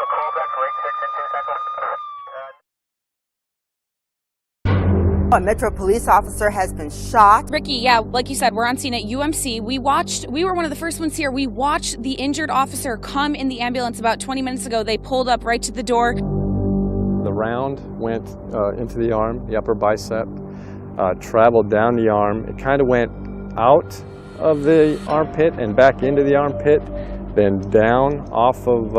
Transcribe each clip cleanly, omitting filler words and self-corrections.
a callback for 86 in 2 seconds. A Metro police officer has been shot. Ricky, yeah, like you said, we're on scene at UMC. We were one of the first ones here. We watched the injured officer come in the ambulance about 20 minutes ago. They pulled up right to the door. The round went into the arm, the upper bicep, traveled down the arm. It kind of went out of the armpit and back into the armpit, then down off of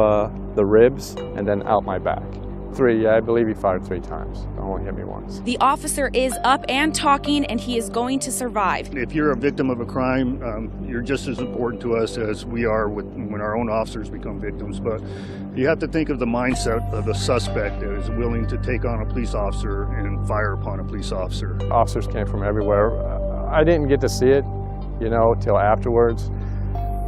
the ribs, and then out my back. I believe he fired 3 times. Only hit me once. The officer is up and talking, and he is going to survive. If you're a victim of a crime, you're just as important to us as we are when our own officers become victims. But you have to think of the mindset of the suspect that is willing to take on a police officer and fire upon a police officer. Officers came from everywhere. I didn't get to see it, till afterwards.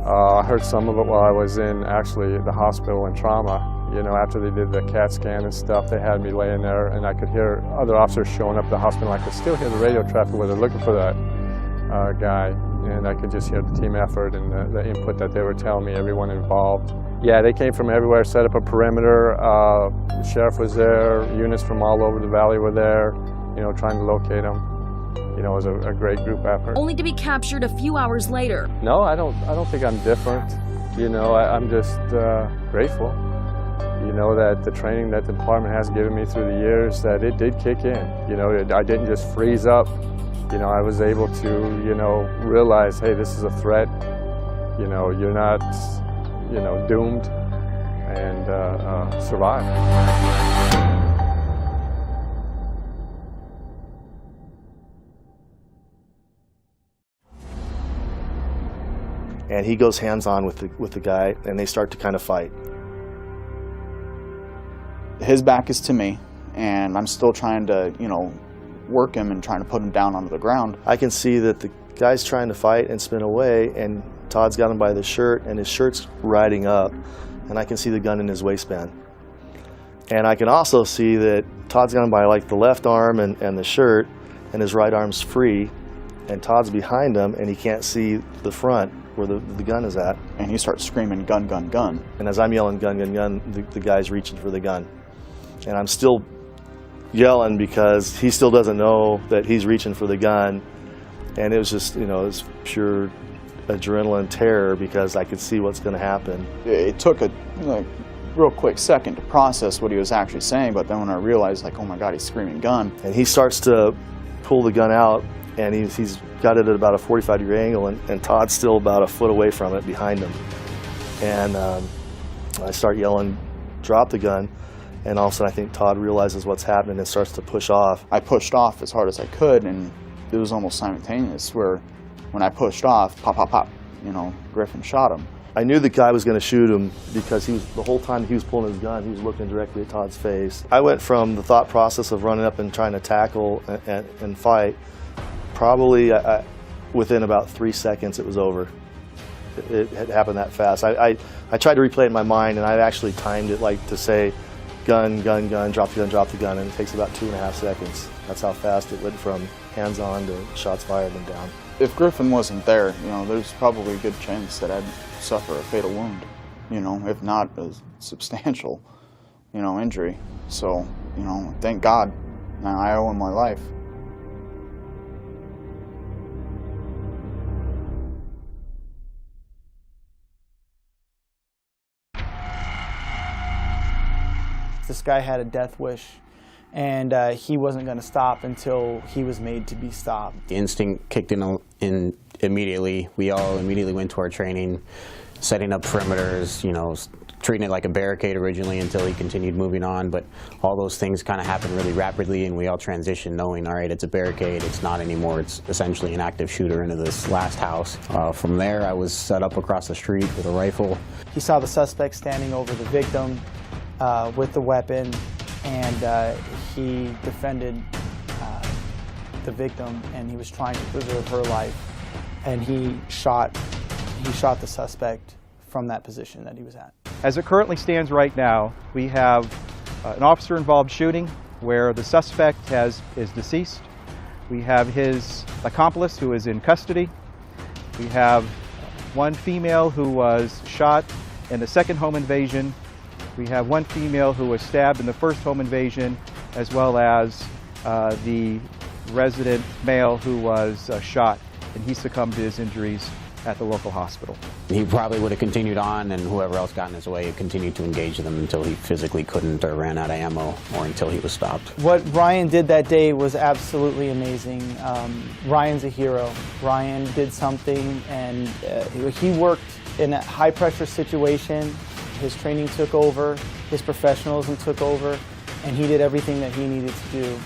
I heard some of it while I was in actually the hospital in trauma. After they did the CAT scan and stuff, they had me laying there, and I could hear other officers showing up at the hospital. I could still hear the radio traffic where they're looking for that guy, and I could just hear the team effort and the input that they were telling me, everyone involved. Yeah, they came from everywhere, set up a perimeter. The sheriff was there, units from all over the valley were there, trying to locate them. It was a great group effort. Only to be captured a few hours later. No, I don't think I'm different. I'm just grateful. That the training that the department has given me through the years, that it did kick in. I didn't just freeze up. I was able to, realize, hey, this is a threat. You're not, doomed, and survive. And he goes hands-on with the guy, and they start to kind of fight. His back is to me, and I'm still trying to, work him and trying to put him down onto the ground. I can see that the guy's trying to fight and spin away, and Todd's got him by the shirt, and his shirt's riding up, and I can see the gun in his waistband. And I can also see that Todd's got him by like the left arm and the shirt, and his right arm's free, and Todd's behind him, and he can't see the front where the gun is at. And he starts screaming, gun, gun, gun. And as I'm yelling, gun, gun, gun, the guy's reaching for the gun. And I'm still yelling because he still doesn't know that he's reaching for the gun. And it was just, it was pure adrenaline terror because I could see what's going to happen. It took a real quick second to process what he was actually saying, but then when I realized, oh my God, he's screaming gun. And he starts to pull the gun out, and he's got it at about a 45-degree angle, and Todd's still about a foot away from it behind him. And I start yelling, drop the gun. And all of a sudden, I think Todd realizes what's happening and starts to push off. I pushed off as hard as I could, and it was almost simultaneous, where when I pushed off, pop, pop, pop, Griffin shot him. I knew the guy was going to shoot him because the whole time he was pulling his gun, he was looking directly at Todd's face. I went from the thought process of running up and trying to tackle and fight, probably within about 3 seconds it was over. It had happened that fast. I tried to replay it in my mind, and I actually timed it to say, gun, gun, gun, drop the gun, and it takes about 2.5 seconds. That's how fast it went from hands-on to shots fired and down. If Griffin wasn't there, there's probably a good chance that I'd suffer a fatal wound, if not a substantial, injury. So, thank God, now I owe him my life. This guy had a death wish, and he wasn't going to stop until he was made to be stopped. The instinct kicked in immediately. We all immediately went to our training, setting up perimeters, treating it like a barricade originally until he continued moving on. But all those things kind of happened really rapidly, and we all transitioned knowing, all right, it's a barricade, it's not anymore. It's essentially an active shooter into this last house. From there, I was set up across the street with a rifle. He saw the suspect standing over the victim with the weapon, and he defended the victim, and he was trying to preserve her life. And he shot the suspect from that position that he was at. As it currently stands right now, we have an officer-involved shooting where the suspect is deceased. We have his accomplice who is in custody. We have one female who was shot in the second home invasion We have one female who was stabbed in the first home invasion, as well as the resident male who was shot, and he succumbed to his injuries at the local hospital. He probably would have continued on, and whoever else got in his way continued to engage them until he physically couldn't or ran out of ammo, or until he was stopped. What Ryan did that day was absolutely amazing. Ryan's a hero. Ryan did something, and he worked in a high-pressure situation. His training took over, his professionalism took over, and he did everything that he needed to do.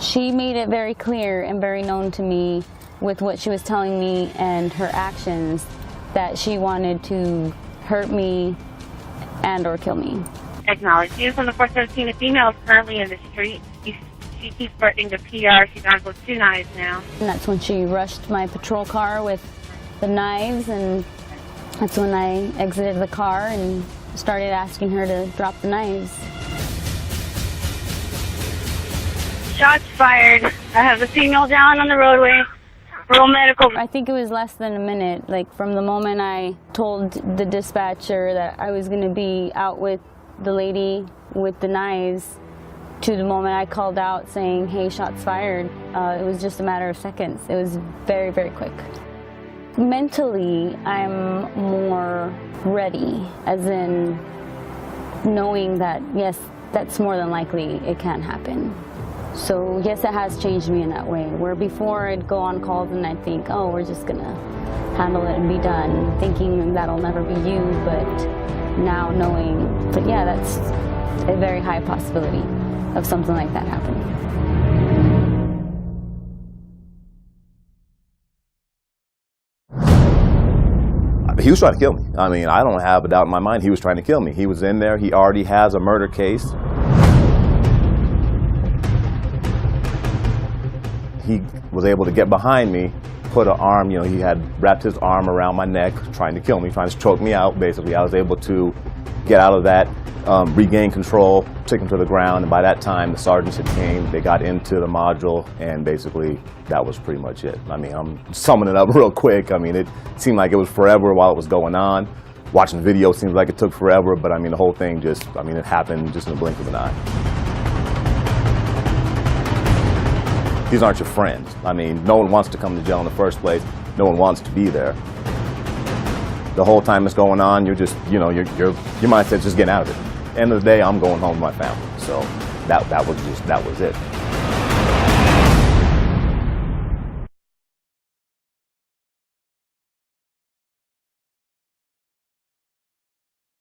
She made it very clear and very known to me with what she was telling me and her actions that she wanted to hurt me and or kill me. Acknowledged. Use on the 417, a female is currently in the street. She keeps threatening to PR. She's armed with 2 knives now. And that's when she rushed my patrol car with the knives, and that's when I exited the car and started asking her to drop the knives. Shots fired. I have the female down on the roadway. Rural medical. I think it was less than a minute, like from the moment I told the dispatcher that I was going to be out with the lady with the knives to the moment I called out saying, hey, shots fired. It was just a matter of seconds. It was very, very quick. Mentally, I'm more ready, as in knowing that, yes, that's more than likely it can happen. So yes, it has changed me in that way, where before I'd go on calls and I'd think, oh, we're just gonna handle it and be done, thinking that'll never be you, but now knowing that, yeah, that's a very high possibility of something like that happening. He was trying to kill me. I mean, I don't have a doubt in my mind he was trying to kill me. He was in there, he already has a murder case. He was able to get behind me, put an arm, you know, he had wrapped his arm around my neck, trying to kill me, trying to choke me out, basically. I was able to get out of that, regain control, took him to the ground, and by that time the sergeants had came, they got into the module, and basically that was pretty much it. I mean, I'm summing it up real quick. I mean, it seemed like it was forever while it was going on. Watching the video seems like it took forever, but I mean, the whole thing just, I mean, it happened just in a blink of an eye. These aren't your friends. I mean, no one wants to come to jail in the first place. No one wants to be there. The whole time it's going on, you're just, you know, your mindset's just getting out of it. End of the day, I'm going home with my family. So that was it.